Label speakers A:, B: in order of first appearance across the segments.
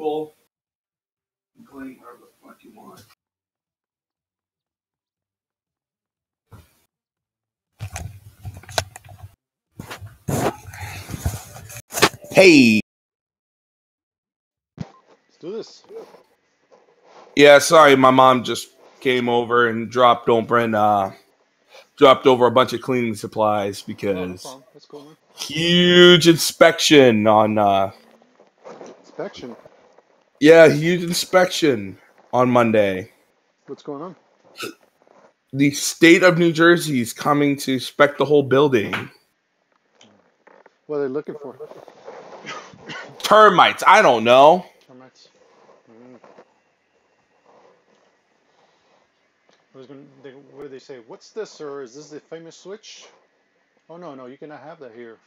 A: people. Including what you want. Hey.
B: Let's do this.
A: Yeah, sorry, my mom just came over and dropped over a bunch of cleaning supplies
B: Oh, no
A: because
B: problem. That's cool, man.
A: huge inspection on
B: Inspection.
A: huge inspection on Monday.
B: What's going on?
A: The state of New Jersey is coming to inspect the whole building.
B: What are they looking for?
A: Termites, I don't know.
B: Termites. What do they say? What's this, sir? Is this the famous switch? Oh, no, no, you cannot have that here.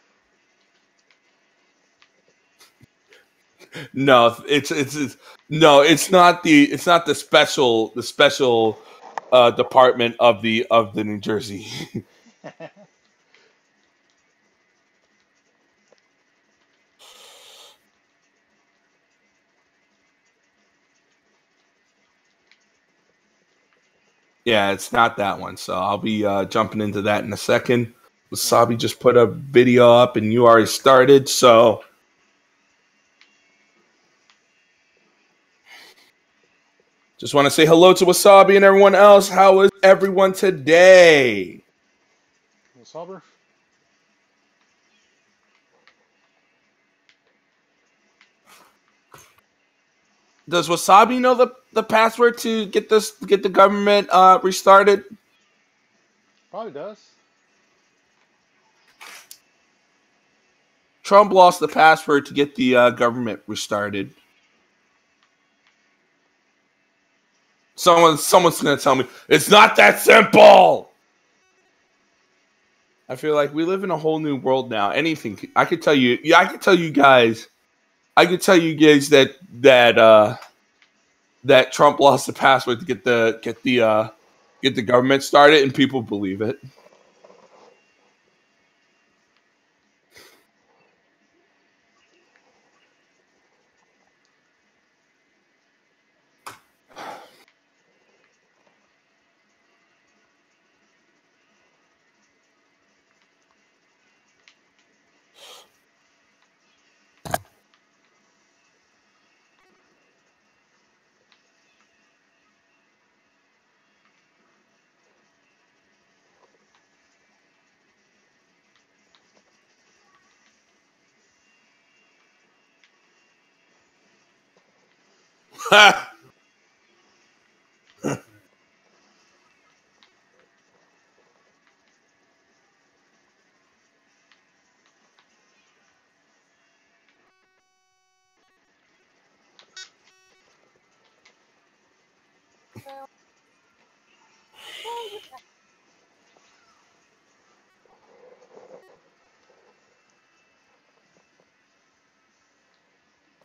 A: No, it's not the special department of the New Jersey. Yeah, it's not that one. So I'll be jumping into that in a second. Wasabi just put a video up and you already started, so just want to say hello to Wasabi and everyone else. How is everyone today?
B: Sauber?
A: Does Wasabi know the password to get the government restarted?
B: Probably does.
A: Trump lost the password to get the government restarted. Someone's gonna tell me it's not that simple. I feel like we live in a whole new world now. Anything I could tell you. Yeah, I could tell you guys. I could tell you guys that Trump lost the password to get the government started, and people believe it.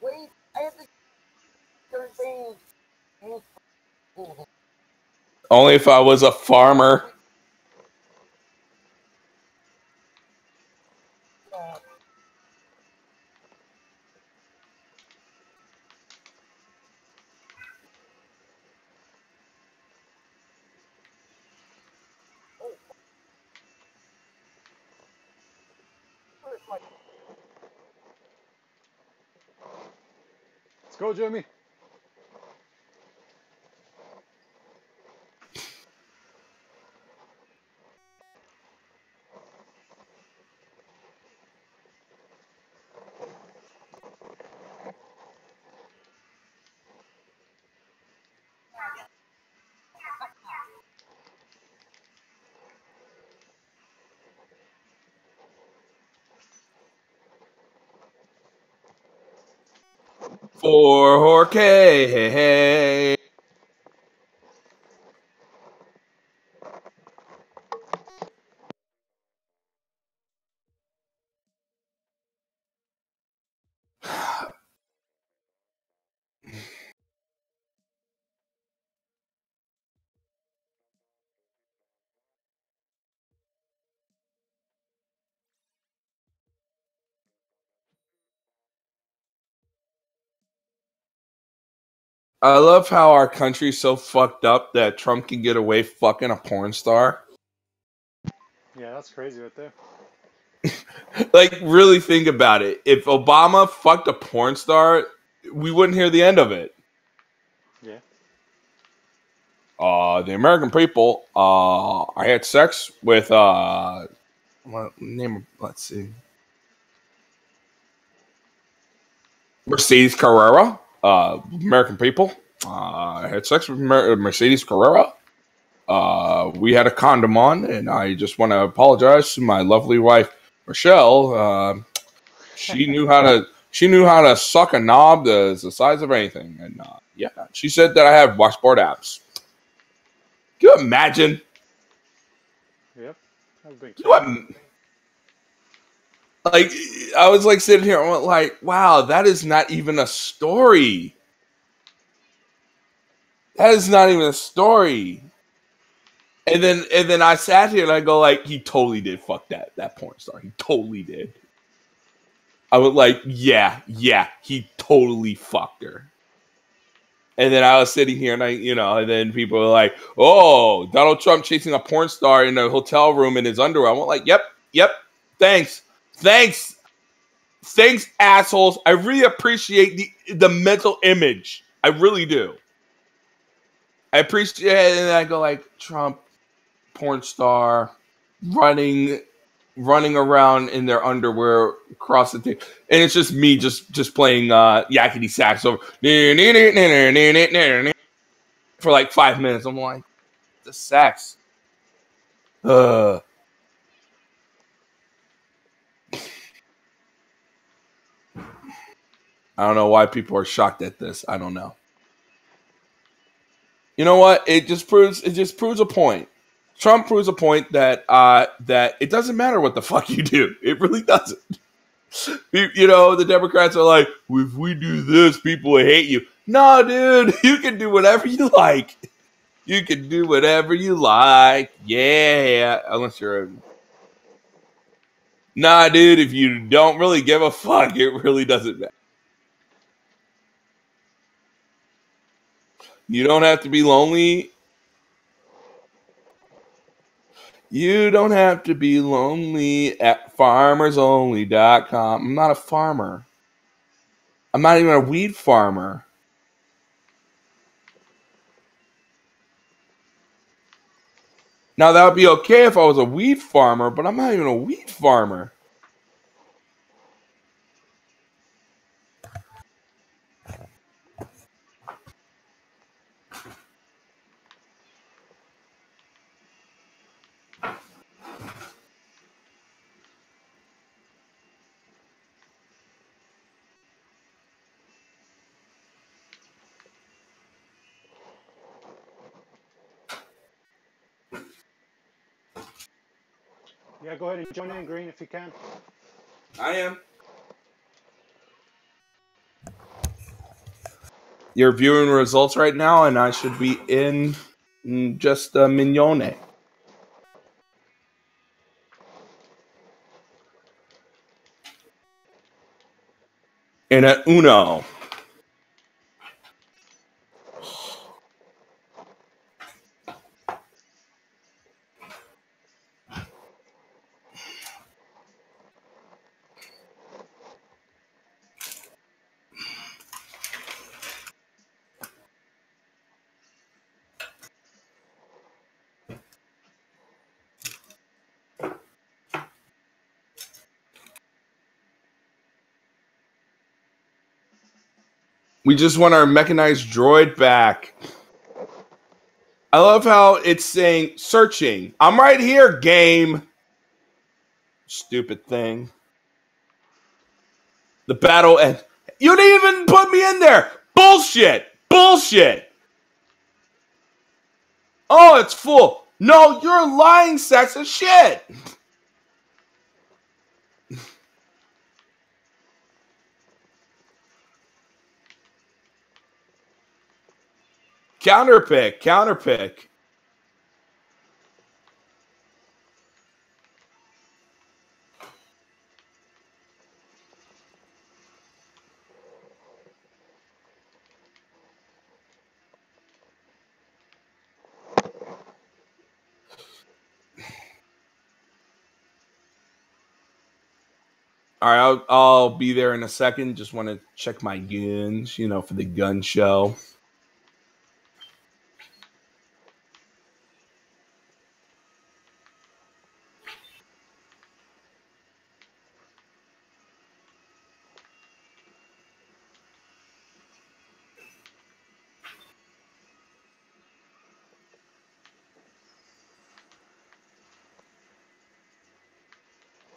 C: Wait, I have to third thing.
A: Only if I was a farmer.
B: Let's go, Jimmy.
A: For Jorge. I love how our country's so fucked up that Trump can get away fucking a porn star.
B: Yeah, that's crazy right there.
A: Like, really think about it. If Obama fucked a porn star, we wouldn't hear the end of it.
B: Yeah.
A: The American people, I had sex with, let's see. Mercedes Carrera, American people. I had sex with Mercedes Carrera. We had a condom on, and I just want to apologize to my lovely wife, Michelle. She knew how to suck a knob the size of anything, and yeah, she said that I have washboard abs. Can you imagine?
B: Yep. I've been
A: You
B: kidding.
A: im- like I was like sitting here, I went like, wow, that is not even a story. That is not even a story. And then I sat here and I go like, he totally did fuck that porn star. He totally did. I was like, yeah, he totally fucked her. And then I was sitting here and and then people were like, oh, Donald Trump chasing a porn star in a hotel room in his underwear. I went like, yep, thanks, assholes. I really appreciate the mental image. I really do. I appreciate it. And I go like, Trump, porn star, running around in their underwear across the thing, and it's just me just playing yakety sax over for like 5 minutes. I'm like, the sax. I don't know why people are shocked at this. I don't know. You know what? It just proves a point. Trump proves a point that that it doesn't matter what the fuck you do. It really doesn't. The Democrats are like, if we do this, people will hate you. No, dude, you can do whatever you like. You can do whatever you like. Yeah, unless you're nah, dude. If you don't really give a fuck, it really doesn't matter. You don't have to be lonely. You don't have to be lonely at farmersonly.com. I'm not a farmer. I'm not even a weed farmer. Now, that would be okay if I was a weed farmer, but I'm not even a weed farmer.
B: Yeah, go ahead and join in, Green, if you can.
A: I am. You're viewing results right now, and I should be in just a mignone. In a uno. We just want our mechanized droid back. I love how it's saying searching. I'm right here, game. Stupid thing. The battle end. You didn't even put me in there. Bullshit. Oh, it's full. No, you're a lying sack of shit. Counterpick. All right, I'll be there in a second. Just want to check my guns, for the gun show.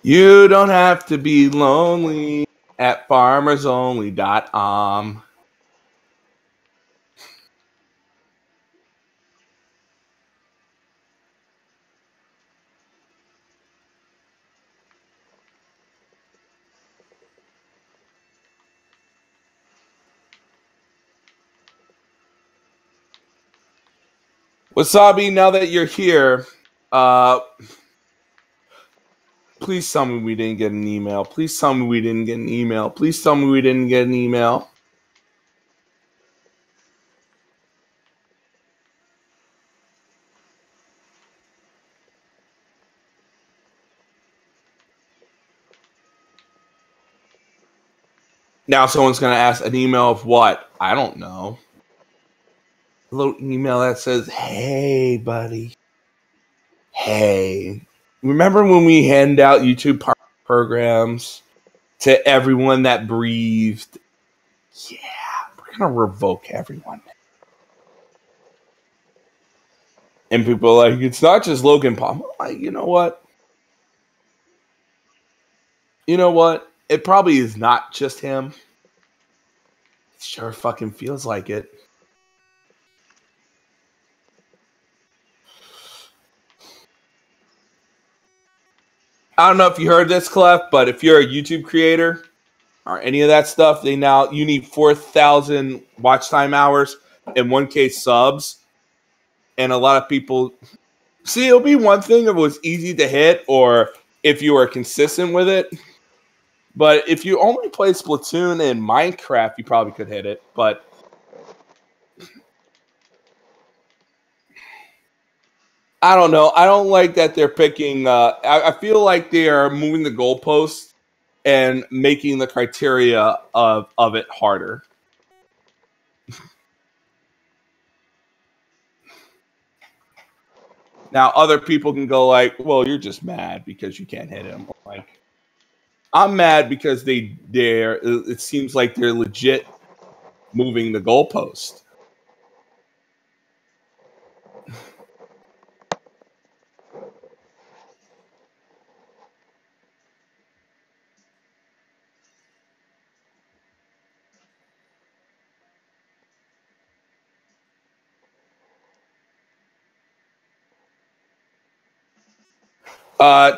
A: You don't have to be lonely at farmersonly.com. Wasabi, now that you're here, please tell me we didn't get an email. Please tell me we didn't get an email. Please tell me we didn't get an email. Now someone's going to ask an email of what? I don't know. A little email that says, hey, buddy. Hey. Remember when we hand out YouTube programs to everyone that breathed? Yeah, we're going to revoke everyone. And people are like, it's not just Logan Paul. Like, you know what? You know what? It probably is not just him. It sure fucking feels like it. I don't know if you heard this, Clef, but if you're a YouTube creator or any of that stuff, you need 4,000 watch time hours and 1K subs. And a lot of people see, it'll be one thing if it was easy to hit or if you were consistent with it. But if you only play Splatoon and Minecraft, you probably could hit it. But I don't know. I don't like that they're picking. I feel like they are moving the goalposts and making the criteria of it harder. Now, other people can go like, well, you're just mad because you can't hit him. Like, I'm mad because it seems like they're legit moving the goalpost.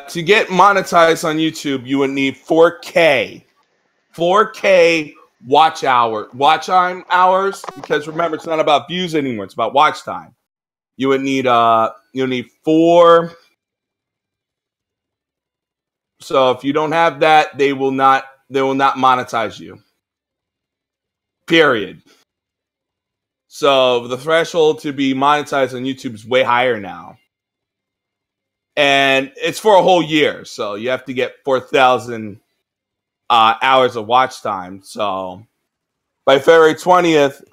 A: To get monetized on YouTube, you would need 4K watch time hours. Because remember, it's not about views anymore; it's about watch time. You would need 4. So if you don't have that, they will not monetize you. Period. So the threshold to be monetized on YouTube is way higher now. And it's for a whole year. So you have to get 4,000 hours of watch time. So by February 20th,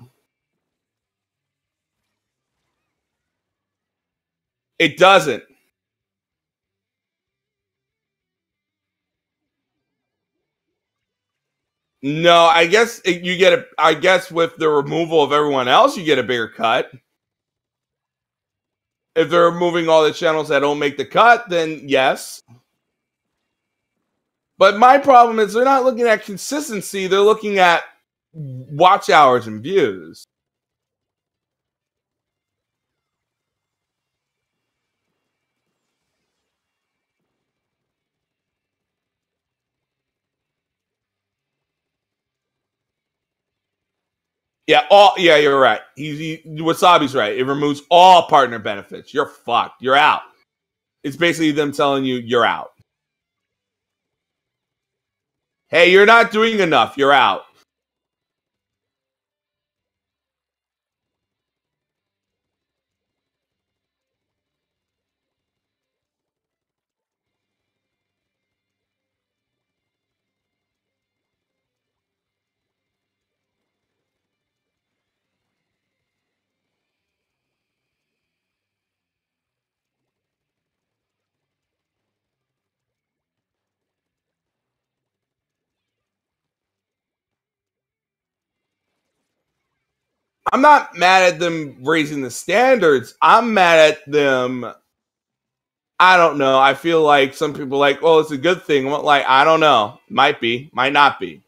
A: it doesn't. No, I guess you get a. I guess with the removal of everyone else, you get a bigger cut. If they're removing all the channels that don't make the cut, then yes. But my problem is they're not looking at consistency; they're looking at watch hours and views. Yeah, you're right. Wasabi's right. It removes all partner benefits. You're fucked. You're out. It's basically them telling you you're out. Hey, you're not doing enough. You're out. I'm not mad at them raising the standards. I'm mad at them. I don't know. I feel like some people are like, well, it's a good thing. I'm like, I don't know. Might be, might not be.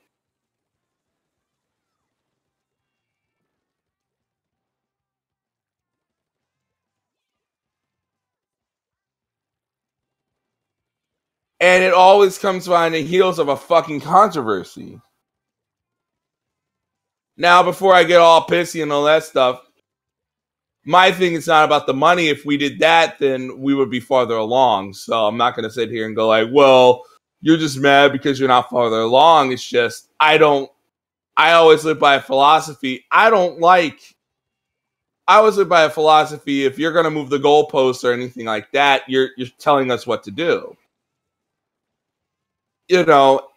A: And it always comes behind the heels of a fucking controversy. Now, before I get all pissy and all that stuff, my thing is not about the money. If we did that, then we would be farther along. So I'm not going to sit here and go like, well, you're just mad because you're not farther along. It's just, I always live by a philosophy. I always live by a philosophy. If you're going to move the goalposts or anything like that, you're telling us what to do. You know,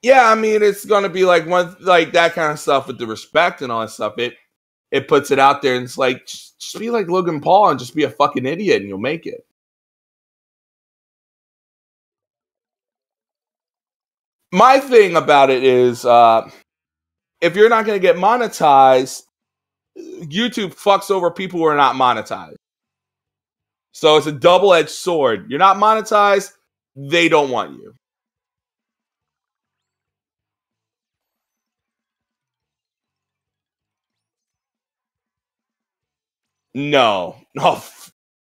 A: yeah, I mean, it's going to be like that kind of stuff with the respect and all that stuff. It puts it out there and it's like, just be like Logan Paul and just be a fucking idiot and you'll make it. My thing about it is, if you're not going to get monetized, YouTube fucks over people who are not monetized. So it's a double-edged sword. You're not monetized, they don't want you. No.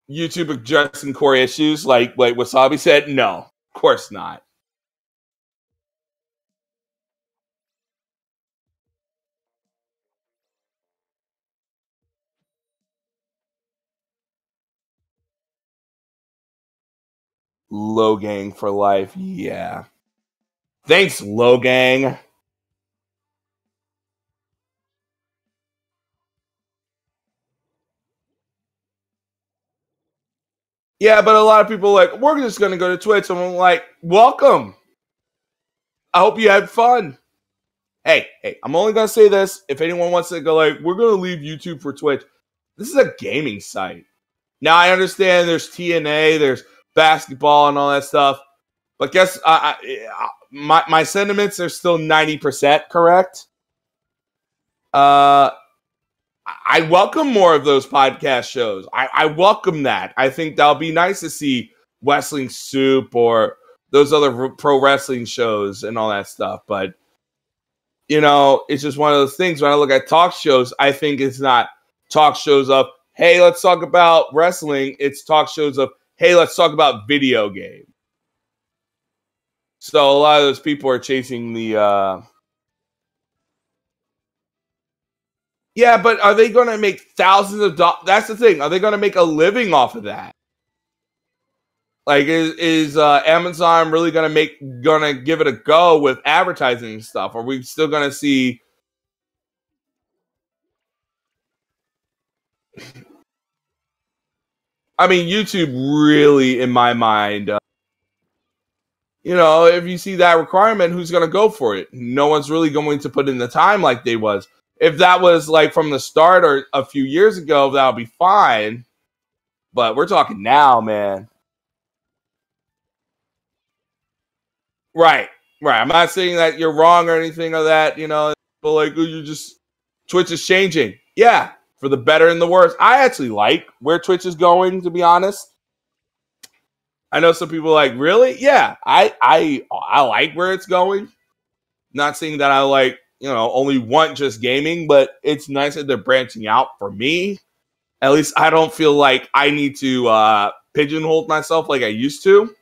A: YouTube addressing core issues like Wasabi said, no. Of course not. Logang for life, yeah. Thanks, Logang. Yeah, but a lot of people are like, we're just going to go to Twitch. And I'm like, welcome. I hope you had fun. Hey, I'm only going to say this. If anyone wants to go like, we're going to leave YouTube for Twitch. This is a gaming site. Now, I understand there's TNA, there's basketball and all that stuff. But guess my sentiments are still 90% correct. I welcome more of those podcast shows. I welcome that. I think that'll be nice to see Wrestling Soup or those other pro wrestling shows and all that stuff. But, you know, it's just one of those things. When I look at talk shows, I think it's not talk shows of, hey, let's talk about wrestling. It's talk shows of, hey, let's talk about video games. So a lot of those people are chasing the... Yeah, but are they going to make thousands of dollars? That's the thing. Are they going to make a living off of that? Like, is Amazon really gonna give it a go with advertising and stuff? Are we still gonna see? I mean, YouTube really, in my mind, you know, if you see that requirement, who's gonna go for it? No one's really going to put in the time like they was. If that was like from the start or a few years ago, that would be fine. But we're talking now, man. Right, right. I'm not saying that you're wrong or anything of that, you know, but like, oh, you just, Twitch is changing. Yeah, for the better and the worse. I actually like where Twitch is going, to be honest. I know some people are like, really? Yeah, I like where it's going. Not saying that I like, you know, only want just gaming, but it's nice that they're branching out for me. At least I don't feel like I need to pigeonhole myself like I used to.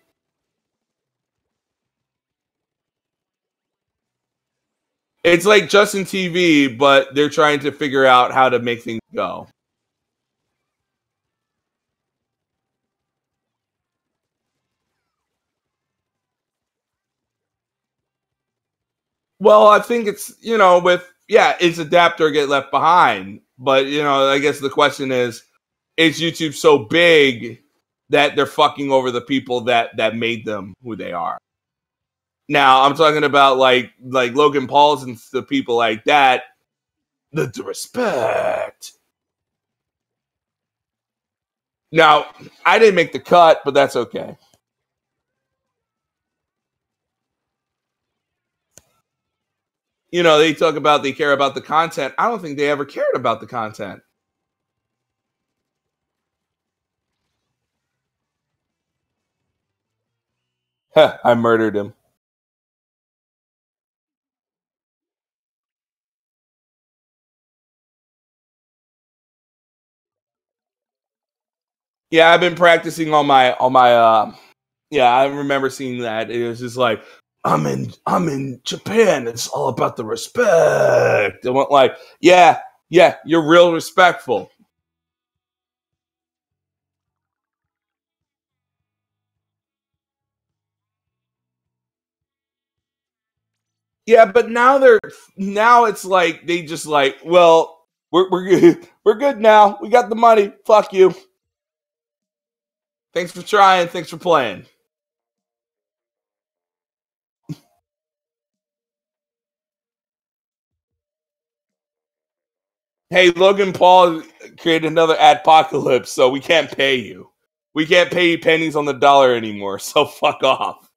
A: It's like Justin TV, but they're trying to figure out how to make things go. Well, I think it's, you know, it's adapt or get left behind. But, you know, I guess the question is YouTube so big that they're fucking over the people that made them who they are? Now, I'm talking about like Logan Paul's and the people like that. The respect. Now, I didn't make the cut, but that's okay. You know, they talk about they care about the content. I don't think they ever cared about the content. Heh, I murdered him. Yeah, I've been practicing on my yeah, I remember seeing that. It was just like I'm in Japan. It's all about the respect. I went like, yeah, yeah, you're real respectful. Yeah, but now it's like they just like, well, we're good. We're good now. We got the money. Fuck you. Thanks for trying. Thanks for playing. Hey, Logan Paul created another adpocalypse, so we can't pay you. We can't pay you pennies on the dollar anymore, so fuck off.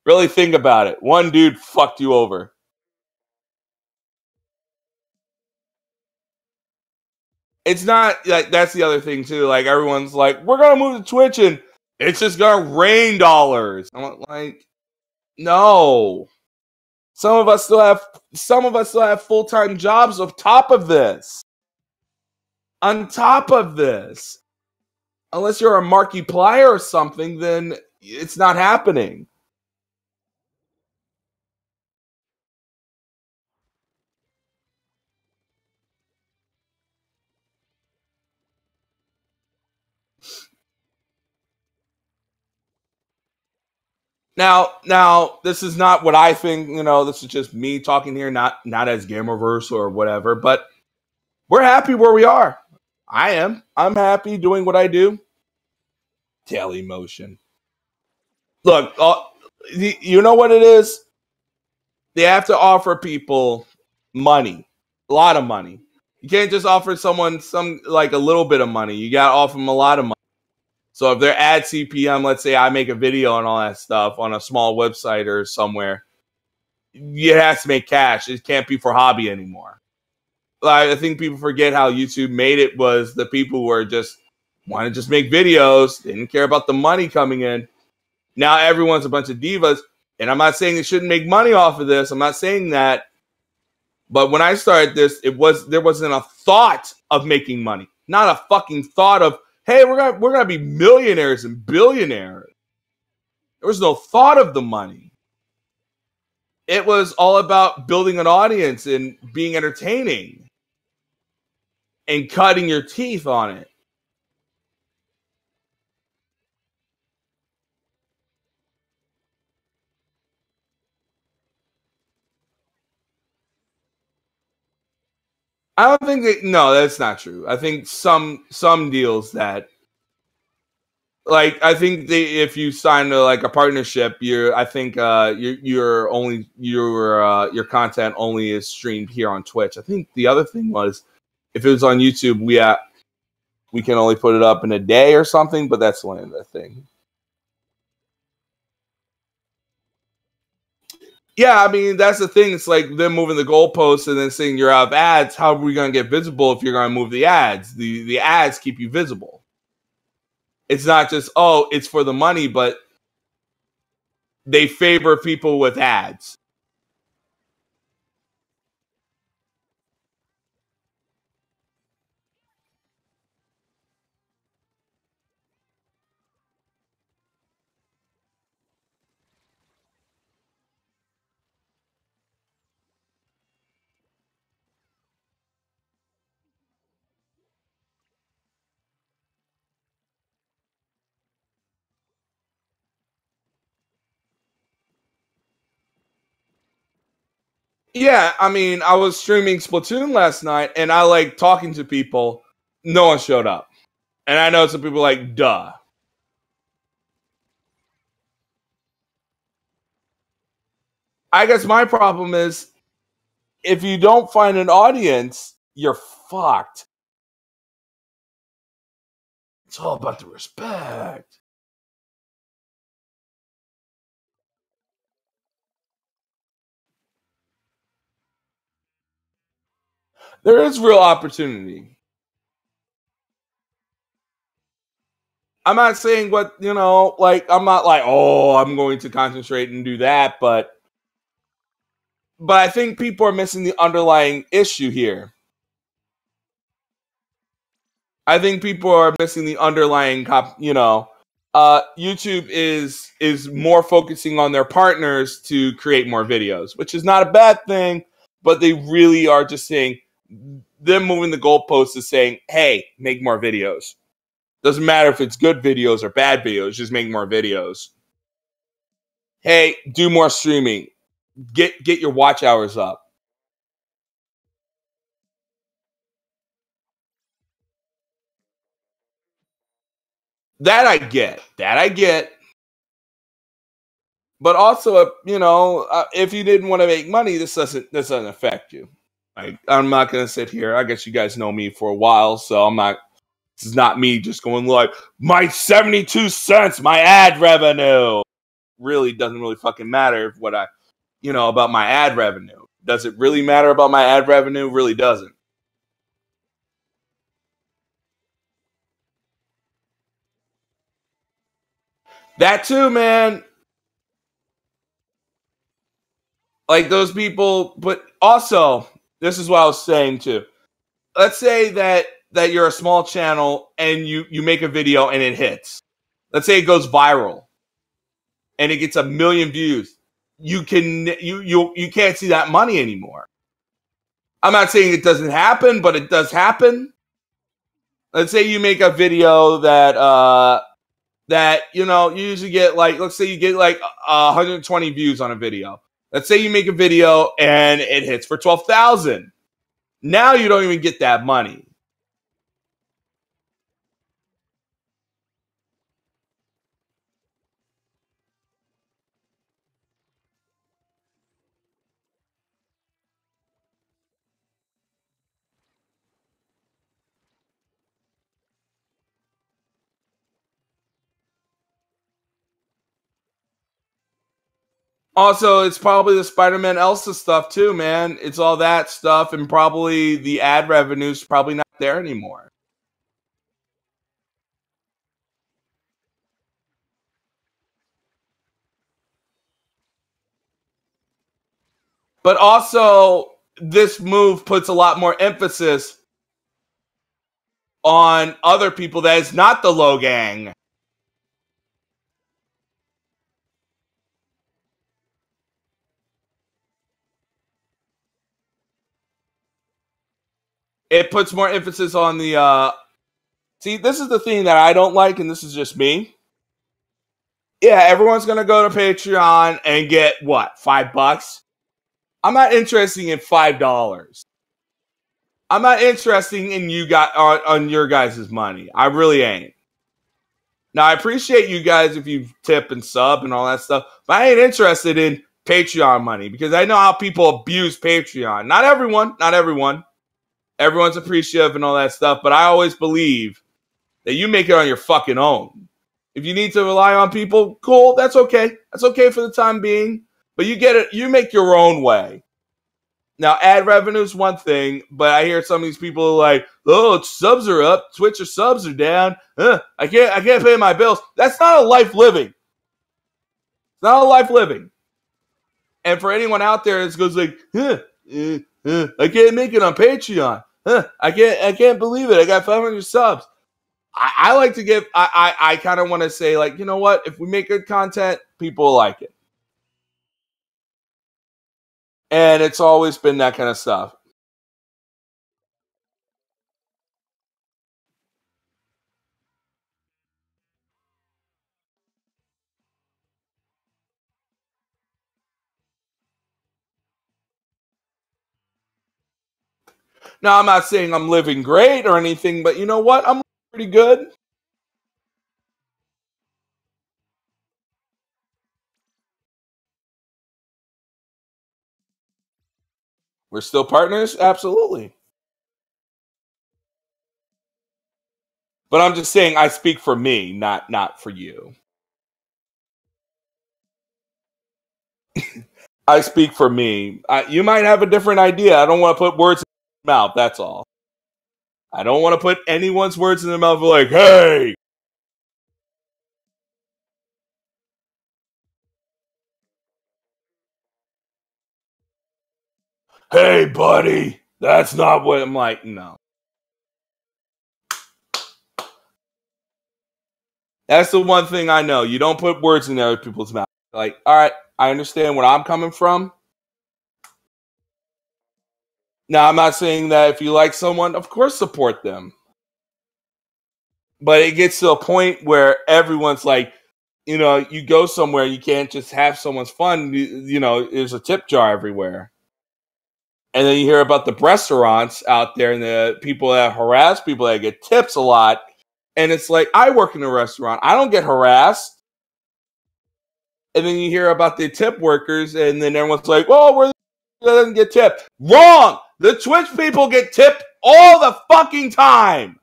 A: Really think about it. One dude fucked you over. It's not like that's the other thing too. Like everyone's like, we're gonna move to Twitch and it's just gonna rain dollars. I'm like, no. Some of us still have full-time jobs on top of this. On top of this. Unless you're a Markiplier or something, then it's not happening. Now, this is not what I think. You know, this is just me talking here, not as Gamerverse or whatever. But we're happy where we are. I am. I'm happy doing what I do. Daily motion. Look, you know what it is? They have to offer people money, a lot of money. You can't just offer someone some like a little bit of money. You got to offer them a lot of money. So if they're at CPM, let's say I make a video and all that stuff on a small website or somewhere, it has to make cash. It can't be for hobby anymore. Like, I think people forget how YouTube made it was the people who were just want to just make videos, didn't care about the money coming in. Now everyone's a bunch of divas, and I'm not saying they shouldn't make money off of this. I'm not saying that. But when I started this, there wasn't a thought of making money. Not a fucking thought of, hey, we're gonna be millionaires and billionaires. There was no thought of the money. It was all about building an audience and being entertaining and cutting your teeth on it. I don't think no, that's not true. I think some deals that like I think if you sign like a partnership, I think your content only is streamed here on Twitch. I think the other thing was if it was on YouTube, we can only put it up in a day or something, but that's one of the thing. Yeah, I mean that's the thing. It's like them moving the goalposts and then saying you're out of ads. How are we going to get visible if you're going to move the ads? The ads keep you visible. It's not just it's for the money, but they favor people with ads. Yeah, I mean, I was streaming Splatoon last night, and I like talking to people. No one showed up, and I know some people like, duh. I guess my problem is if you don't find an audience, you're fucked. It's all about the respect. There is real opportunity. I'm not saying what, like, I'm not like, oh, I'm going to concentrate and do that, but I think people are missing the underlying issue here. I think people are missing the underlying, YouTube is more focusing on their partners to create more videos, which is not a bad thing, but they really are just saying, they're moving the goalposts to saying, hey, make more videos. Doesn't matter if it's good videos or bad videos, just make more videos. Hey, do more streaming. Get your watch hours up. That I get. But also, if you didn't want to make money, this doesn't affect you. Like, I'm not going to sit here. I guess you guys know me for a while, so this is not me just going like, my 72 cents, my ad revenue. Really doesn't really fucking matter what about my ad revenue. Does it really matter about my ad revenue? Really doesn't. That too, man. Like those people, but also, this is what I was saying too. Let's say that you're a small channel and you make a video and it hits. Let's say it goes viral and it gets 1 million views. You can't see that money anymore. I'm not saying it doesn't happen, but it does happen. Let's say you make a video that you usually get, like, let's say you get like 120 views on a video. Let's say you make a video and it hits for 12,000. Now you don't even get that money. Also, it's probably the Spider-Man Elsa stuff too, man. It's all that stuff, and probably the ad revenue's probably not there anymore. But also, this move puts a lot more emphasis on other people that is not the low gang. It puts more emphasis on the see, this is the thing that I don't like, and this is just me. Yeah, everyone's gonna go to Patreon and get what, $5? I'm not interested in $5. I'm not interested in you guys on your guys' money. I really ain't. Now, I appreciate you guys if you tip and sub and all that stuff, but I ain't interested in Patreon money because I know how people abuse Patreon. Not everyone. Everyone's appreciative and all that stuff, but I always believe that you make it on your fucking own. If you need to rely on people, cool, that's okay. That's okay for the time being, but you get it. You make your own way. Now, ad revenue is one thing, but I hear some of these people like, "Oh, subs are up, Twitch subs are down. I can't pay my bills." That's not a life living. It's not a life living. And for anyone out there that goes like, I can't make it on Patreon. I can't believe it. I got 500 subs. I like to give. I kind of want to say, like, you know what? If we make good content, people will like it. And it's always been that kind of stuff. Now, I'm not saying I'm living great or anything, but you know what? I'm pretty good. We're still partners? Absolutely. But I'm just saying I speak for me, not for you. I speak for me. You might have a different idea. I don't want to put words in mouth. That's all. I don't want to put anyone's words in their mouth like, hey. Hey, buddy. That's not what I'm like, no. That's the one thing I know. You don't put words in other people's mouth. Like, all right, I understand where I'm coming from. Now, I'm not saying that if you like someone, of course support them. But it gets to a point where everyone's like, you know, you go somewhere, you can't just have someone's fun. You know, there's a tip jar everywhere. And then you hear about the restaurants out there and the people that harass people that get tips a lot. And it's like, I work in a restaurant. I don't get harassed. And then you hear about the tip workers, and then everyone's like, "Oh, we're doesn't get tipped." Wrong. The Twitch people get tipped all the fucking time,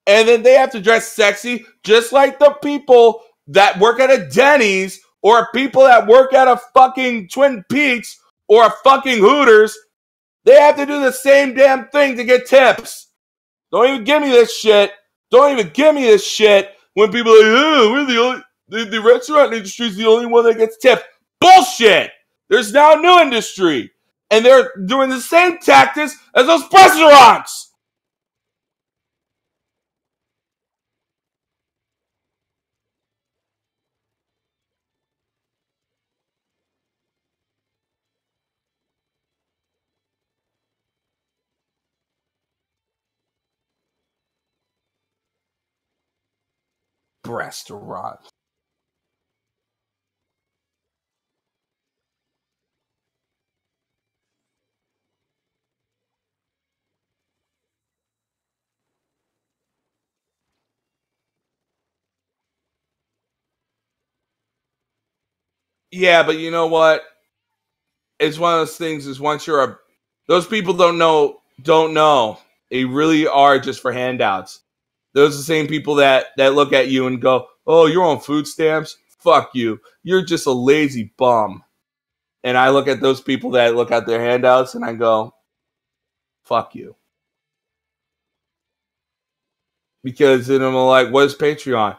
A: and then they have to dress sexy, just like the people that work at a Denny's or people that work at a fucking Twin Peaks or a fucking Hooters. They have to do the same damn thing to get tips. Don't even give me this shit. Don't even give me this shit when people are like, "Oh, we're the only." The restaurant industry is the only one that gets tipped. Bullshit! There's now a new industry. And they're doing the same tactics as those restaurants. Restaurants. Yeah, but you know what? It's one of those things is once you're a those people don't know. They really are just for handouts. Those are the same people that look at you and go, "Oh, you're on food stamps? Fuck you. You're just a lazy bum." And I look at those people that look at their handouts and I go, "Fuck you." Because then I'm like, "What is Patreon?"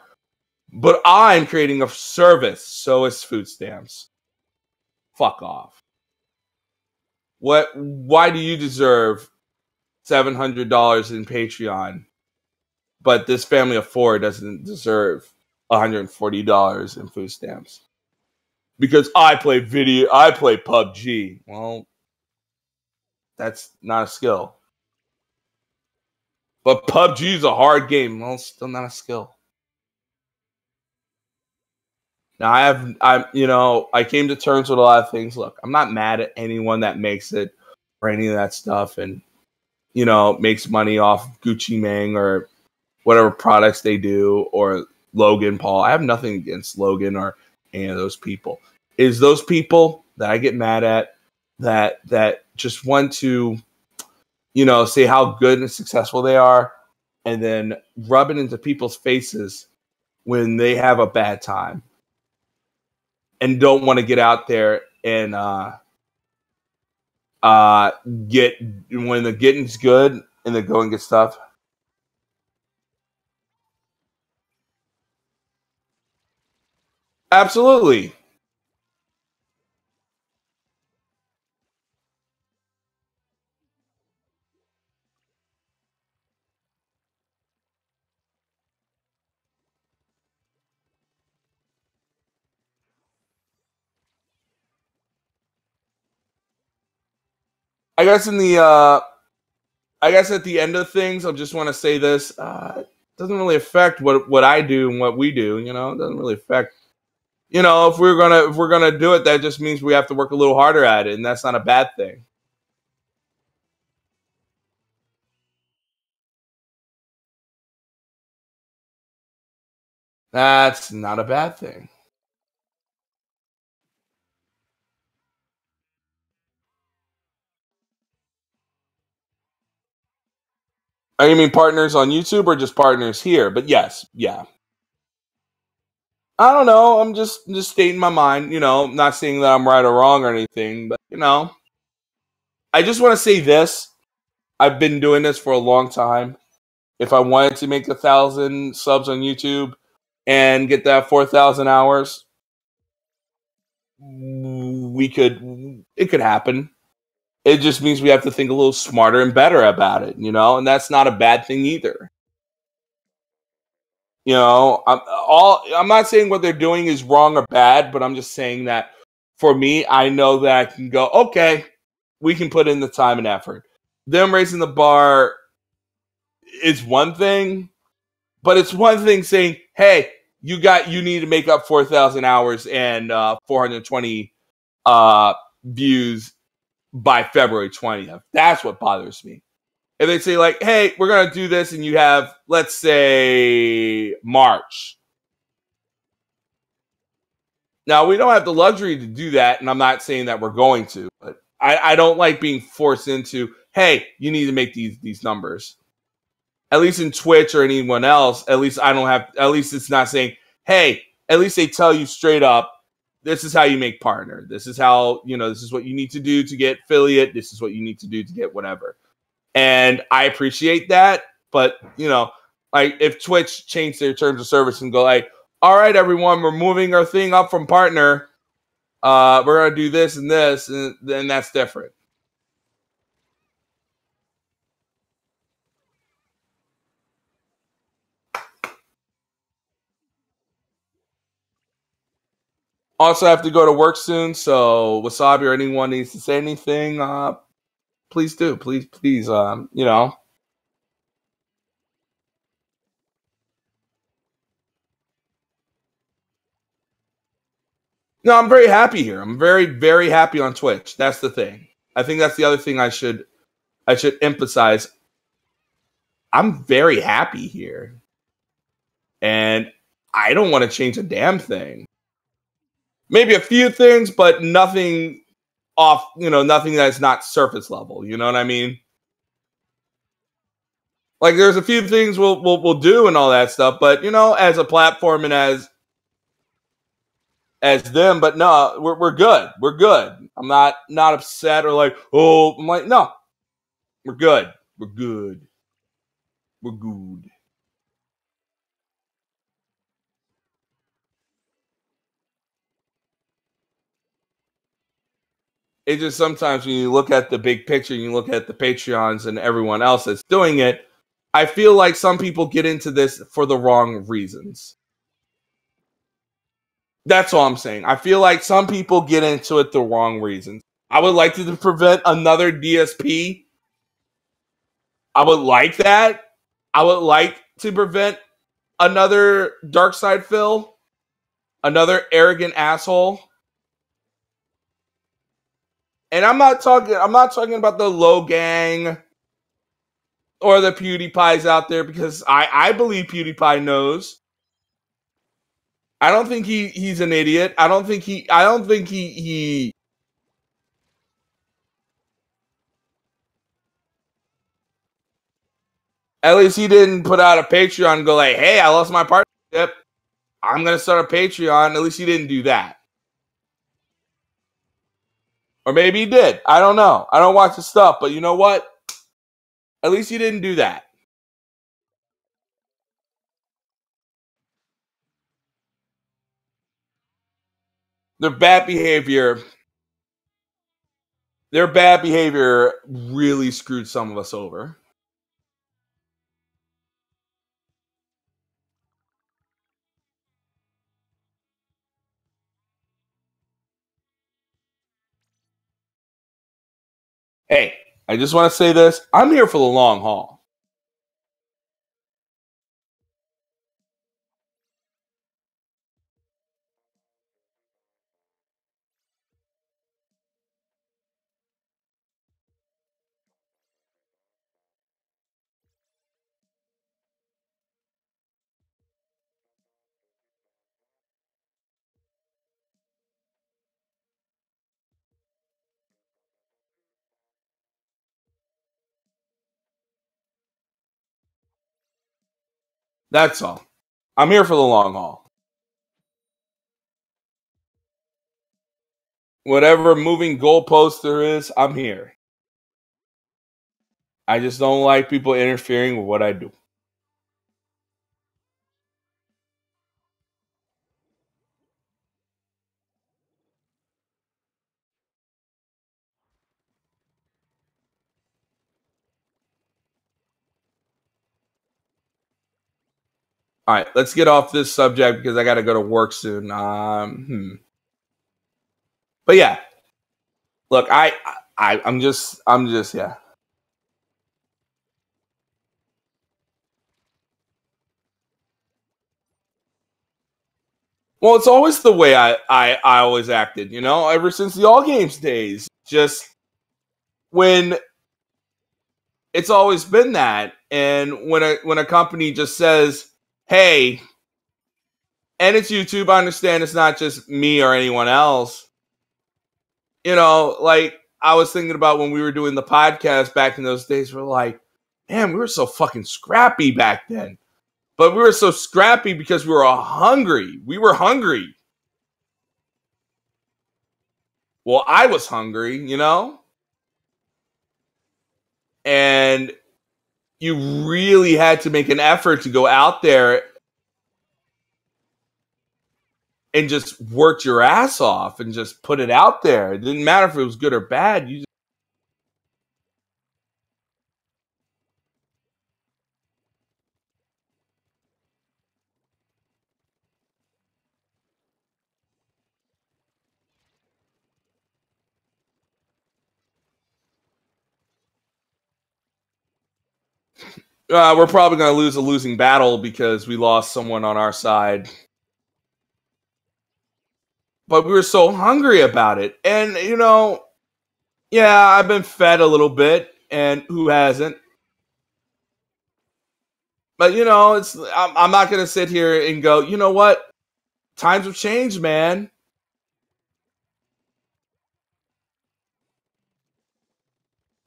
A: But I'm creating a service, so it's food stamps. Fuck off. What? Why do you deserve $700 in Patreon, but this family of four doesn't deserve $140 in food stamps? Because I play PUBG. Well, that's not a skill. But PUBG is a hard game. Well, it's still not a skill. Now I came to terms with a lot of things. Look, I'm not mad at anyone that makes it or any of that stuff and, makes money off Gucci Mane or whatever products they do or Logan Paul. I have nothing against Logan or any of those people. Is those people that I get mad at that just want to, say how good and successful they are and then rub it into people's faces when they have a bad time and don't want to get out there and get when the getting's good and the going gets tough. Absolutely. I guess in the I guess at the end of things, I just want to say this: it doesn't really affect what I do and what we do. It doesn't really affect. If we're gonna do it, that just means we have to work a little harder at it, and that's not a bad thing. That's not a bad thing. You mean partners on YouTube or just partners here? But yes, yeah. I don't know. I'm just stating my mind. Not saying that I'm right or wrong or anything, but I just want to say this. I've been doing this for a long time. If I wanted to make 1,000 subs on YouTube and get that 4,000 hours, it could happen. It just means we have to think a little smarter and better about it, and that's not a bad thing either. I'm not saying what they're doing is wrong or bad, but I'm just saying that for me, I know that I can go, okay, we can put in the time and effort. Them raising the bar is one thing, but it's one thing saying, hey, you need to make up 4,000 hours and 420 views by February 20th. That's what bothers me. If they say like, hey, we're going to do this, and you have, let's say, March. Now, we don't have the luxury to do that, and I'm not saying that we're going to, but I don't like being forced into, hey, you need to make these numbers. At least in Twitch or anyone else, at least it's not saying, hey, at least they tell you straight up, this is how you make partner. This is how, this is what you need to do to get affiliate. This is what you need to do to get whatever. And I appreciate that. But, like if Twitch changed their terms of service and go like, all right, everyone, we're moving our thing up from partner. We're going to do this and this, and then that's different. Also, I have to go to work soon, so Wasabi or anyone needs to say anything, please do. Please, No, I'm very happy here. I'm very, very happy on Twitch. That's the thing. I think that's the other thing I should emphasize. I'm very happy here. And I don't want to change a damn thing. Maybe a few things, but nothing nothing that's not surface level. You know what I mean? Like there's a few things we'll do and all that stuff, but as a platform and as them, but no, we're good. We're good. I'm not upset or like, oh, I'm like, no, we're good. We're good. We're good. It just sometimes when you look at the big picture, you look at the Patreons and everyone else that's doing it, I feel like some people get into this for the wrong reasons. That's all I'm saying. I feel like some people get into it the wrong reasons. I would like to prevent another DSP. I would like that. I would like to prevent another Dark Side Phil, another arrogant asshole. And I'm not talking about the low gang or the PewDiePies out there, because I believe PewDiePie knows. I don't think he's an idiot. I don't think he at least he didn't put out a Patreon and go like, hey, I lost my partnership, I'm going to start a Patreon. At least he didn't do that. Or maybe he did. I don't know. I don't watch his stuff. But you know what? At least he didn't do that. Their bad behavior really screwed some of us over. Hey, I just want to say this. I'm here for the long haul. That's all. I'm here for the long haul. Whatever moving goalpost there is, I'm here. I just don't like people interfering with what I do. All right, let's get off this subject because I got to go to work soon. But yeah, look, I'm just, yeah. Well, it's always the way I always acted, you know, ever since the All Games days. Just when it's always been that, and when a company just says, "Hey," and it's YouTube, I understand it's not just me or anyone else. You know, like I was thinking about when we were doing the podcast back in those days. We're like, man, we were so fucking scrappy back then. But we were so scrappy because we were hungry. We were hungry. Well, I was hungry, you know? And you really had to make an effort to go out there and just work your ass off and just put it out there. It didn't matter if it was good or bad. You just... we're probably going to lose a losing battle because we lost someone on our side. But we were so hungry about it. And, you know, yeah, I've been fed a little bit, and who hasn't? But, you know, I'm not going to sit here and go, you know what? Times have changed, man.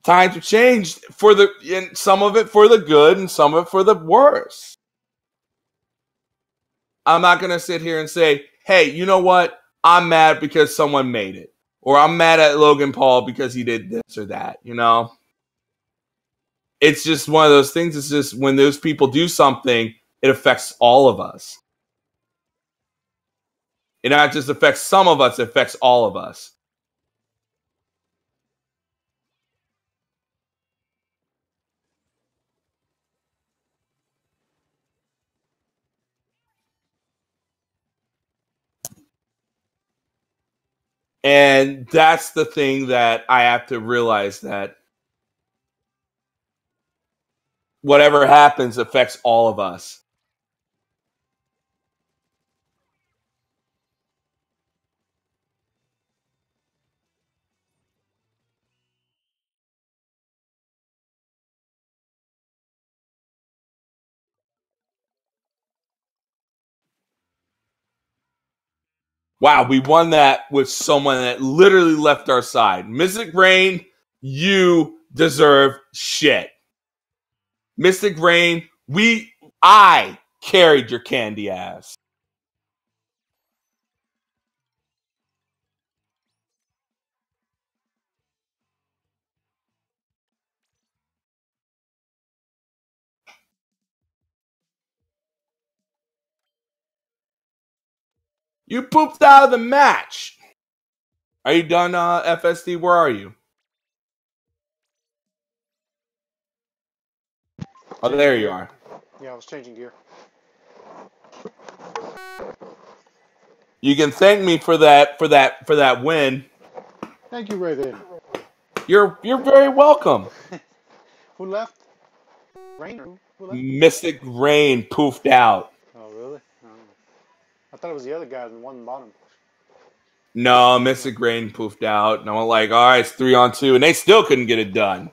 A: Times have changed and some of it for the good and some of it for the worse. I'm not going to sit here and say, hey, you know what? I'm mad because someone made it. Or I'm mad at Logan Paul because he did this or that, you know? It's just one of those things. It's just when those people do something, it affects all of us. It not just affects some of us, it affects all of us. And that's the thing that I have to realize, that whatever happens affects all of us. Wow, we won that with someone that literally left our side. Mystic Rain, you deserve shit. Mystic Rain, I carried your candy ass. You pooped out of the match. Are you done, FSD? Where are you? Oh, there you are.
B: Yeah, I was changing gear.
A: You can thank me for that win.
B: Thank you, Raven.
A: You're very welcome.
B: Who left? Rain? Who left?
A: Mystic Rain poofed out.
B: Oh, really? I thought it was the other guy, the one on the bottom.
A: No, Mystic Rain poofed out. And I went like, all right, it's 3-on-2. And they still couldn't get it done.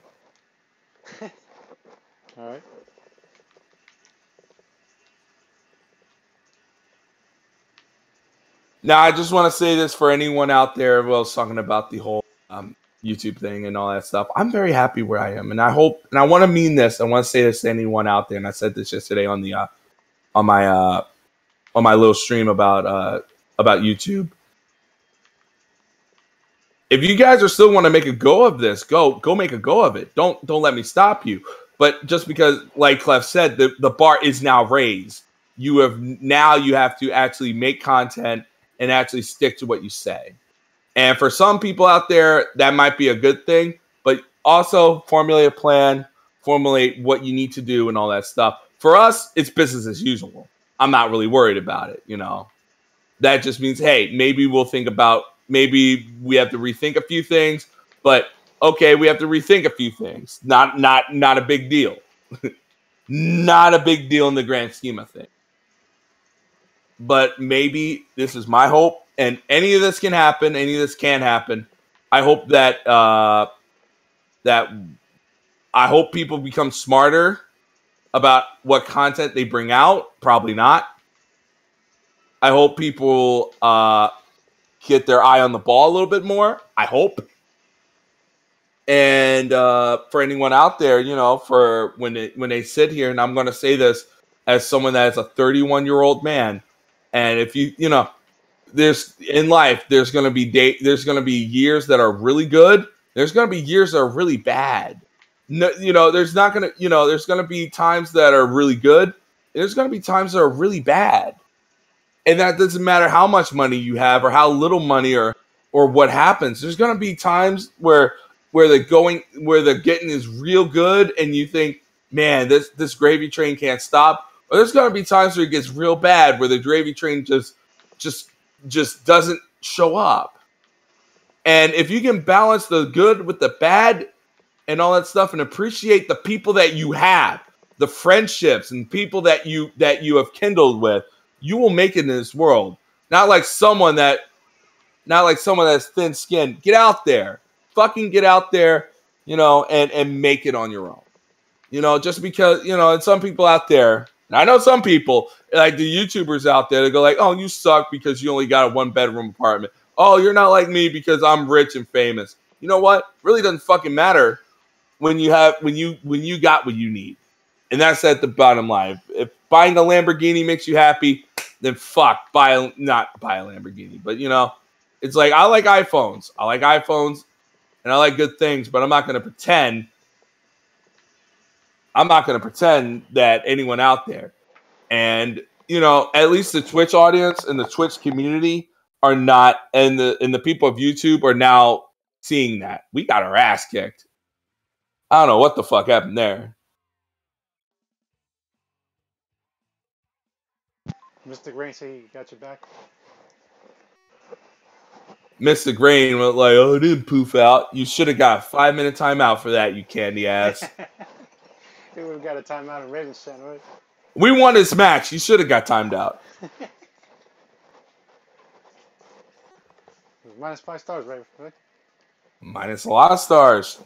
B: All right.
A: Now, I just want to say this for anyone out there who was talking about the whole YouTube thing and all that stuff. I'm very happy where I am. And I hope, and I want to mean this. I want to say this to anyone out there. And I said this yesterday on the on my little stream about YouTube. if you guys are still want to make a go of this, go make a go of it. Don't let me stop you. But just because, like Clef said, the bar is now raised. You have to actually make content and actually stick to what you say. And for some people out there, that might be a good thing, but also formulate a plan, formulate what you need to do and all that stuff. For us, it's business as usual. I'm not really worried about it, you know. That just means, hey, maybe maybe we have to rethink a few things, but okay, we have to rethink a few things. Not a big deal. Not a big deal in the grand scheme of things. But maybe this is my hope, and any of this can happen. Any of this can happen. I hope that I hope people become smarter about what content they bring out. Probably not. I hope people get their eye on the ball a little bit more. I hope. And for anyone out there, you know, for when they sit here, and I'm going to say this as someone that is a 31-year-old man, and if you know, there's in life, there's going to be years that are really good. There's going to be years that are really bad. No, you know, there's going to be times that are really good. There's going to be times that are really bad. And that doesn't matter how much money you have or how little money or what happens. There's going to be times where the getting is real good and you think, man, this gravy train can't stop. Or there's going to be times where it gets real bad where the gravy train just doesn't show up. And if you can balance the good with the bad and all that stuff and appreciate the people that you have, the friendships and people that you have kindled with, you will make it in this world. Not like someone that's thin-skinned. Get out there. Fucking get out there, you know, and make it on your own. You know, just because, you know, and some people out there, and I know some people, like the YouTubers out there, they go like, oh, you suck because you only got a 1-bedroom apartment. Oh, you're not like me because I'm rich and famous. You know what? Really doesn't fucking matter when you got what you need. And that's at the bottom line. If buying a Lamborghini makes you happy, then fuck, not buy a Lamborghini. But, you know, it's like, I like iPhones. And I like good things, but I'm not going to pretend that anyone out there. And, you know, at least the Twitch audience and the Twitch community are not, and the people of YouTube are now seeing that. We got our ass kicked. I don't know what the fuck happened there.
B: Mr. Grain say he got your back.
A: Mr. Grain went like, oh, it didn't poof out. You should have got a 5-minute timeout for that, you candy ass.
B: He would have got a timeout in Ravens channel, right?
A: We won this match. You should have got timed out.
B: Minus 5 stars, right?
A: Minus a lot of stars.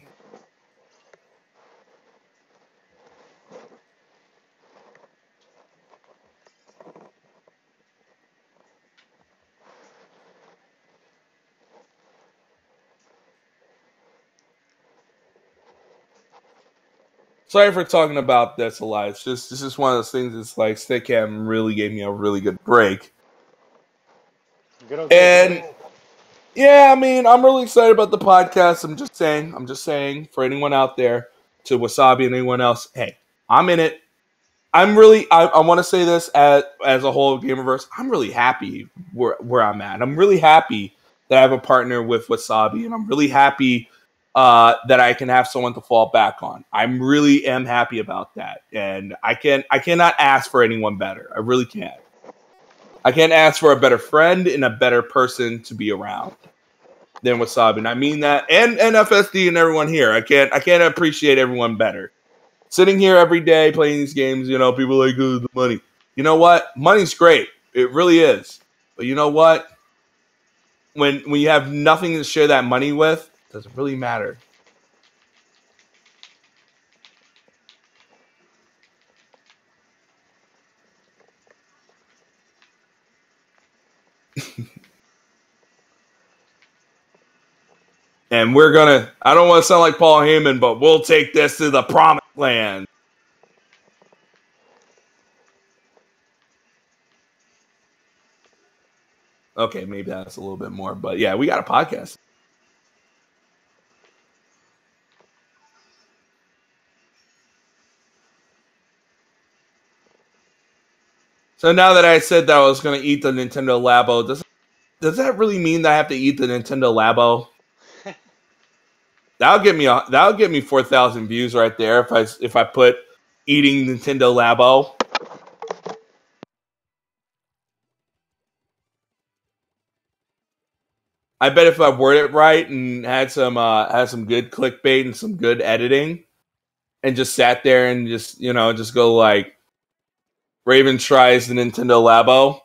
A: Sorry for talking about this a lot. It's just one of those things. It's like Stickam really gave me a really good break.
B: Good old
A: and yeah, I mean, I'm really excited about the podcast. I'm just saying for anyone out there, to Wasabi and anyone else, hey, I'm in it. I want to say this as a whole Gamerverse. I'm really happy where I'm at. I'm really happy that I have a partner with Wasabi, and I'm really happy that I can have someone to fall back on. I really am happy about that, and I cannot ask for anyone better. I really can't. I can't ask for a better friend and a better person to be around than Wasabi, and I mean that. And FSD and everyone here. I can't appreciate everyone better. Sitting here every day playing these games, you know, people are like, oh, the money. You know what? Money's great. It really is. But you know what? When you have nothing to share that money with, it doesn't really matter. And I don't want to sound like Paul Heyman, but we'll take this to the promised land. Okay, maybe that's a little bit more, but yeah, we got a podcast. So now that I said that I was going to eat the Nintendo Labo, does that really mean that I have to eat the Nintendo Labo? That'll get me 4,000 views right there if I put eating Nintendo Labo. I bet if I word it right and had some good clickbait and some good editing, and just sat there and just go like Raven tries the Nintendo Labo.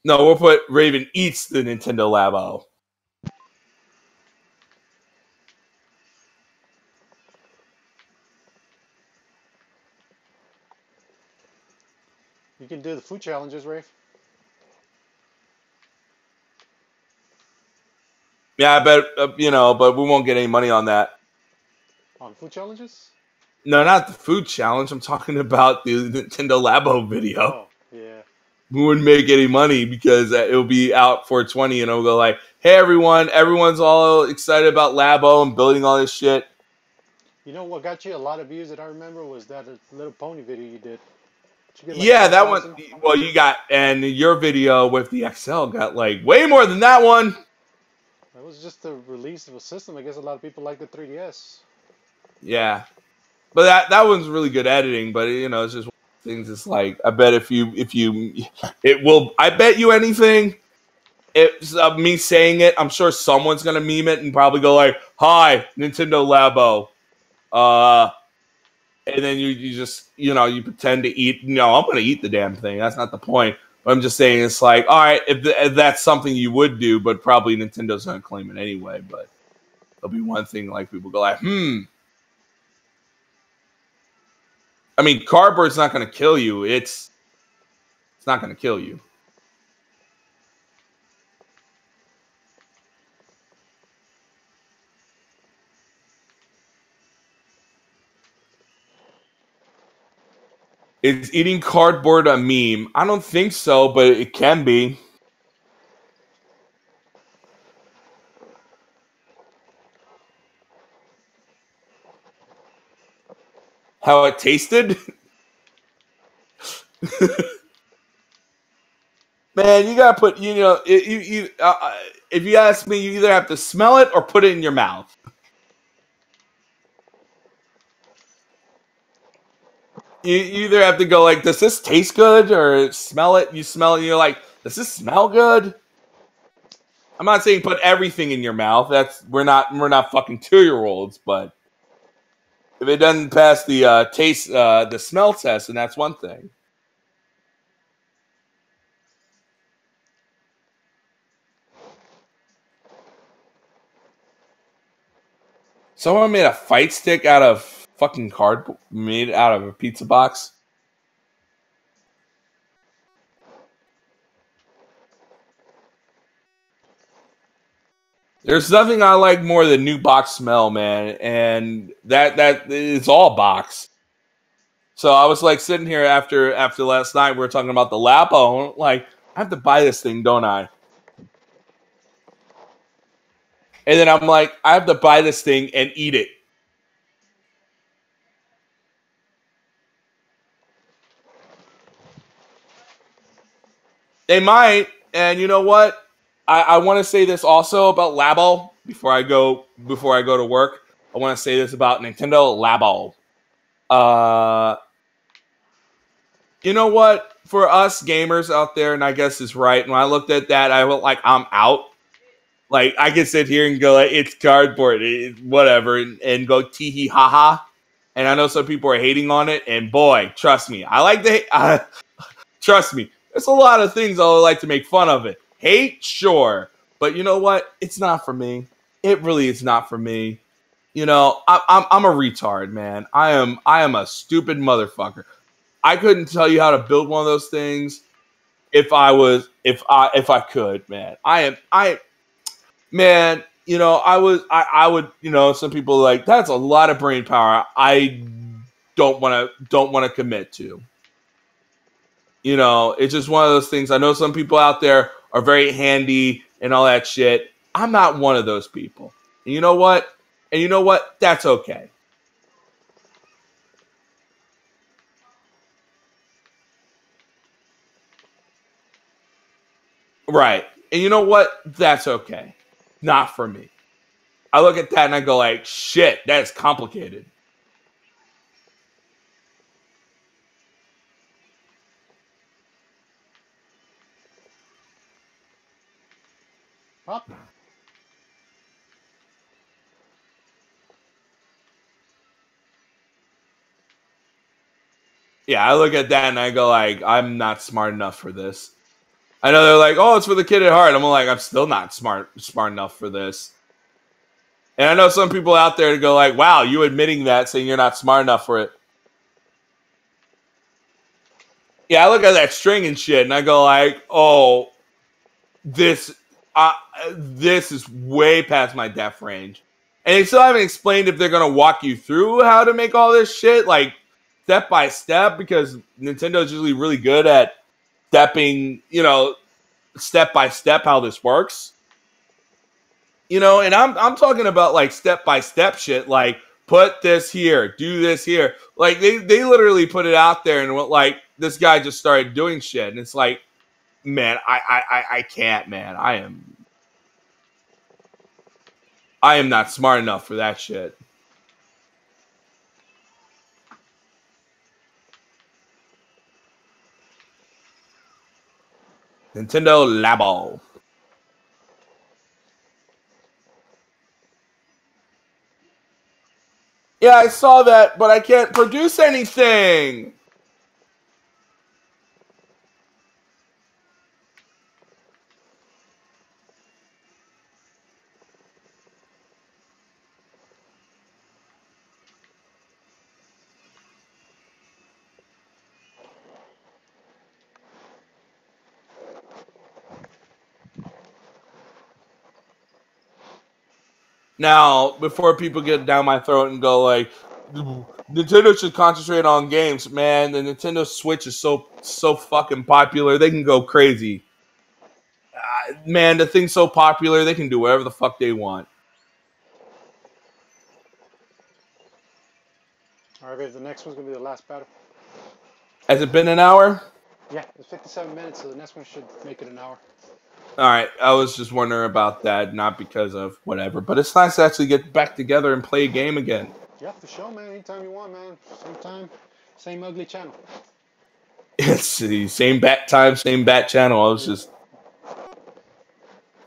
A: No, we'll put Raven eats the Nintendo Labo.
B: You can do the food challenges, Rafe.
A: Yeah, I bet but we won't get any money on that.
B: On food challenges?
A: No, not the food challenge. I'm talking about the Nintendo Labo video.
B: Oh, yeah.
A: We wouldn't make any money because it'll be out 420 and it'll go like, hey, everyone's all excited about Labo and building all this shit.
B: You know what got you a lot of views that I remember was that Little Pony video you did. Did you
A: Like yeah,
B: 10,000?
A: that one. Well, and your video with the XL got like way more than that one.
B: It was just the release of a system. I guess a lot of people like the 3DS.
A: Yeah. But that one's really good editing, but it's just one of things. It's like I bet I bet you anything. It's me saying it. I'm sure someone's gonna meme it and probably go like, "Hi, Nintendo Labo," and then you just you pretend to eat. No, I'm gonna eat the damn thing. That's not the point. But I'm just saying it's like, all right, if that's something you would do, but probably Nintendo's gonna claim it anyway. But there'll be one thing like people go like, I mean, cardboard's not going to kill you. It's not going to kill you. Is eating cardboard a meme? I don't think so, but it can be. How it tasted? Man, you gotta put, if you ask me, you either have to smell it or put it in your mouth. You either have to go like, does this taste good? Or smell it, you smell it, and you're like, does this smell good? I'm not saying put everything in your mouth. We're not fucking 2-year-olds, but if it doesn't pass the the smell test, then that's one thing. Someone made a fight stick out of fucking cardboard, made out of a pizza box. There's nothing I like more than new box smell, man, and that is all box. So I was like sitting here after last night, we were talking about the Lapo, like I have to buy this thing, don't I? And then I'm like, I have to buy this thing and eat it. They might, and you know what? I want to say this also about Labo before I go to work. I want to say this about Nintendo Labo. You know what? For us gamers out there, and I guess it's right. When I looked at that, I felt like I'm out. Like I can sit here and go, like, it's cardboard, whatever, and go tee hee ha ha. And I know some people are hating on it, and boy, trust me, I like the trust me. There's a lot of things I would like to make fun of it. Hate, sure, but you know what? It's not for me. It really is not for me. I'm a retard, man. I am a stupid motherfucker. I couldn't tell you how to build one of those things if I could, man. Man, I would, some people are like, that's a lot of brain power. I don't want to commit to. It's just one of those things. I know some people out there are very handy and all that shit. I'm not one of those people. And you know what? That's okay. Right. And you know what? That's okay. Not for me. I look at that and I go like, shit, that's complicated.
B: Up.
A: Yeah, I look at that and I go like, I'm not smart enough for this. I know they're like, oh, it's for the kid at heart. I'm like, I'm still not smart enough for this. And I know some people out there to go like, wow, you admitting that, saying you're not smart enough for it. Yeah, I look at that string and shit, and I go like, oh, this is way past my depth range. And they still haven't explained if they're going to walk you through how to make all this shit, like, step by step, because Nintendo's usually really good at stepping, step by step how this works. And I'm talking about like step by step shit, like put this here, do this here. Like they literally put it out there and went like this guy just started doing shit, and it's like, man, I can't, man. I am not smart enough for that shit. Nintendo Labo. Yeah, I saw that, but I can't produce anything. Now, before people get down my throat and go like, Nintendo should concentrate on games, man. The Nintendo Switch is so fucking popular. They can go crazy. Man, the thing's so popular, they can do whatever the fuck they want.
B: Alright, babe, the next one's going to be the last battle.
A: Has it been an hour?
B: Yeah, it's 57 minutes, so the next one should make it an hour.
A: All right, I was just wondering about that, not because of whatever, but it's nice to actually get back together and play a game again.
B: Yeah, for sure, man. Anytime you want, man. Same time, same ugly channel.
A: It's the same bat time, same bat channel.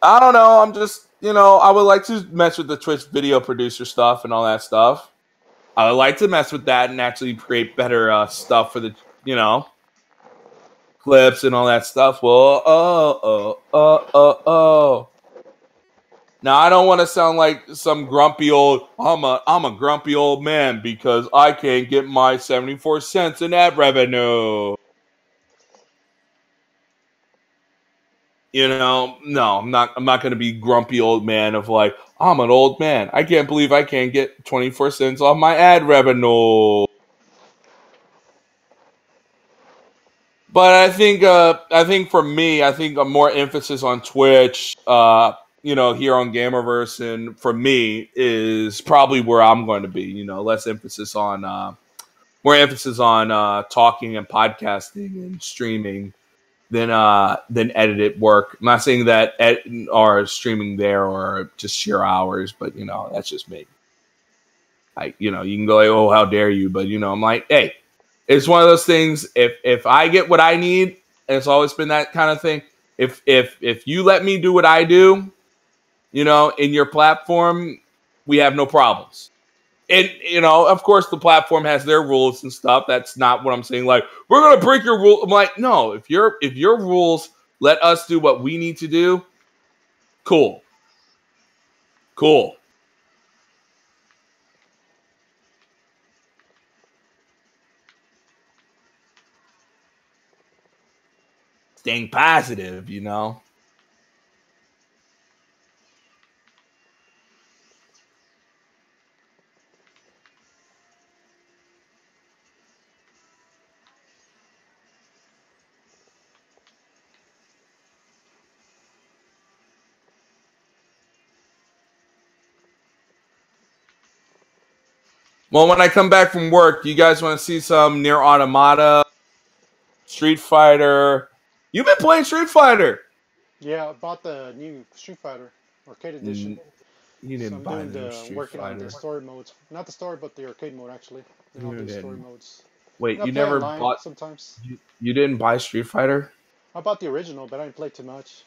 A: I don't know. I'm just, I would like to mess with the Twitch video producer stuff and all that stuff. I would like to mess with that and actually create better stuff for the, clips and all that stuff. Well, Now I don't want to sound like some grumpy old. I'm a grumpy old man because I can't get my 74 cents in ad revenue. No, I'm not going to be grumpy old man of like, I'm an old man. I can't believe I can't get 24 cents off my ad revenue. But I think for me, I think a more emphasis on Twitch, here on Gamerverse, and for me is probably where I'm going to be. Less emphasis on, more emphasis on talking and podcasting and streaming than edited work. I'm not saying that or streaming there or just sheer hours, but that's just me. You can go like, oh, how dare you? But I'm like, hey. It's one of those things. If I get what I need, and it's always been that kind of thing. If you let me do what I do, in your platform, we have no problems. And of course, the platform has their rules and stuff. That's not what I'm saying. Like, we're gonna break your rule. I'm like, no. If your rules let us do what we need to do, cool. Staying positive, Well, when I come back from work, you guys want to see some Nier Automata, Street Fighter? You've been playing Street Fighter.
B: Yeah, I bought the new Street Fighter Arcade Edition.
A: You
B: So
A: didn't
B: I'm
A: buy
B: doing
A: the new
B: the
A: Street
B: working on the
A: Fighter.
B: story modes. Not the story, but the arcade mode actually. Then I'll
A: You
B: do story
A: didn't.
B: modes.
A: Wait,
B: And I
A: you
B: play
A: never
B: online
A: bought.
B: sometimes.
A: You didn't buy Street Fighter.
B: I bought the original, but I didn't play too much.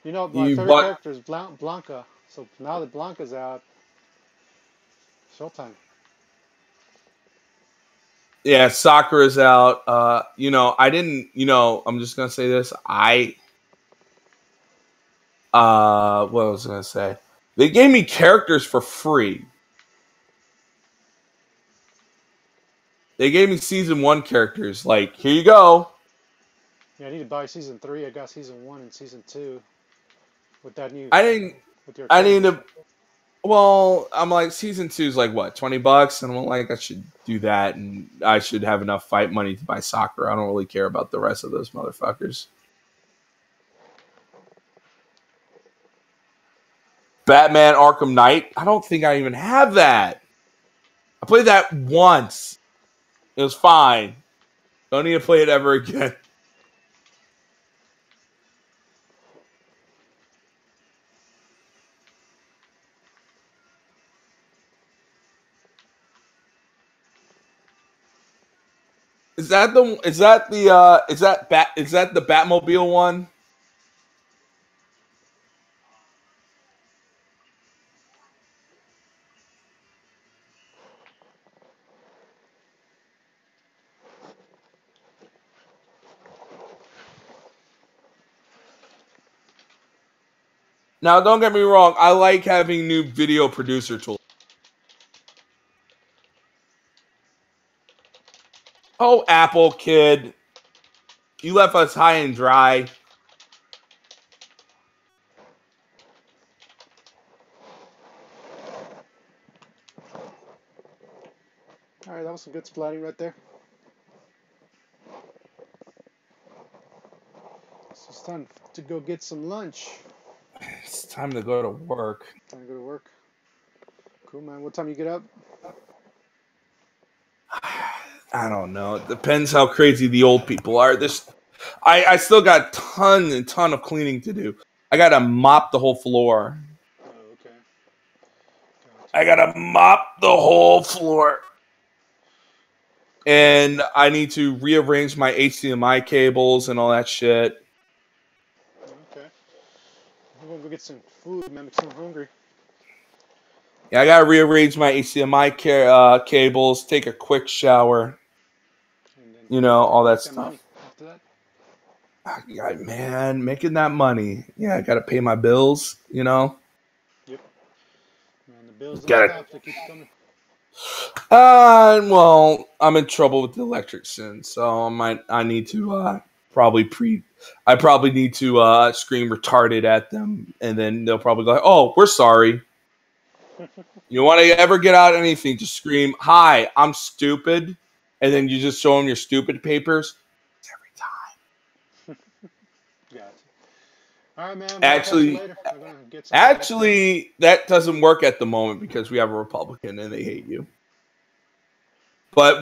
B: You know, my
A: You
B: favorite
A: bought.
B: character is Blanca. So now that Blanca's out, Showtime.
A: Yeah, soccer is out. I didn't. I'm just gonna say this. What was I gonna say? They gave me characters for free. They gave me season 1 characters. Like, here you go.
B: Yeah, I need to buy season 3. I got season 1 and season 2 with that new
A: I didn't.
B: with the
A: I
B: arcade
A: need to.
B: edition.
A: Well, I'm like season 2 is like what, $20, and I'm like I should do that, and I should have enough fight money to buy soccer. I don't really care about the rest of those motherfuckers. Batman Arkham Knight. I don't think I even have that. I played that once. It was fine. Don't need to play it ever again. Is that the Batmobile one? Now, don't get me wrong. I like having new video producer tools. Oh, Apple kid, you left us high and dry.
B: All right, that was some good splatting right there. So it's time to go get some lunch.
A: It's time to go to work.
B: Time to go to work. Cool, man. What time you get up?
A: I don't know. It depends how crazy the old people are. I still got ton and ton of cleaning to do. I gotta mop the whole floor.
B: Oh, okay.
A: I gotta mop the whole floor. And I need to rearrange my HDMI cables and all that shit.
B: Okay. I'm gonna go get some food, man, because I'm hungry.
A: Yeah, I gotta rearrange my HDMI cables, take a quick shower,
B: And then
A: all that
B: make
A: stuff.
B: money after that.
A: Man, making that money. Yeah, I gotta pay my bills.
B: Yep. Man, the bills don't
A: Gotta.
B: stop. They keep coming.
A: Well, I'm in trouble with the electric soon, so I need to I probably need to scream retarded at them, and then they'll probably go, "Oh, we're sorry." You want to ever get out anything, just scream, "Hi, I'm stupid," and then you just show them your stupid papers. It's every time.
B: Gotcha. All right, man. Well, I'll catch you
A: Actually,
B: later. I'm gonna get some.
A: that doesn't work at the moment because we have a Republican and they hate you. But